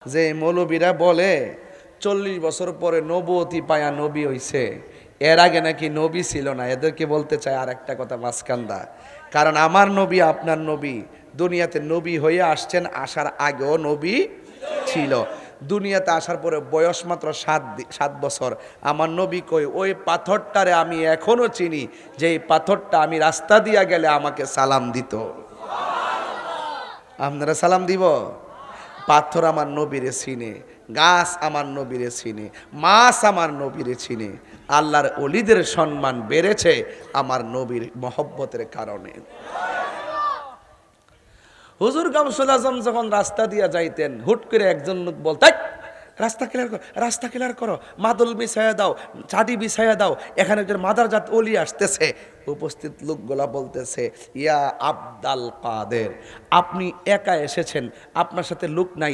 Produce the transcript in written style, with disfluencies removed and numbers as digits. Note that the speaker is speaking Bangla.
যে মৌলবীরা বলে 40 বছর পরে নবুয়তি পায়া নবী হইছে, এর আগে নাকি নবী ছিল না। এদেরকে বলতে চাই আর একটা কথা মাসকান্দা, কারণ আমার নবী আপনার নবী দুনিয়াতে নবী হয়ে আসছেন, আসার আগেও নবী ছিল। দুনিয়াতে আসার পরে বয়স মাত্র 7 বছর। আমার নবী কই ওই পাথরটারে আমি এখনো চিনি, যে এই পাথরটা আমি রাস্তা দিয়া গেলে আমাকে সালাম দিত। আপনারা সালাম দিব? পাথর আমার নবীরে চিনে, গাছ আমার নবীরে চিনে, মাছ আমার নবীরে চিনে। আল্লাহর ওলিদের সম্মান বেড়েছে আমার নবীর মহব্বতের কারণে। হুজুর গাউসুল আজম যখন রাস্তা দিয়া যাইতেন, হুট করে একজন লোক বলতে, রাস্তা ক্লিয়ার করো, রাস্তা ক্লিয়ার করো, মাদুল বিছাইয়া দাও, চাটি বিছাইয়া দাও, এখানে একজন মাদারজাত ওলি আসতেছে। উপস্থিত লোকগুলা বলতেছে, ইয়া আব্দাল কাদের, আপনি একা এসেছেন, আপনার সাথে লোক নাই,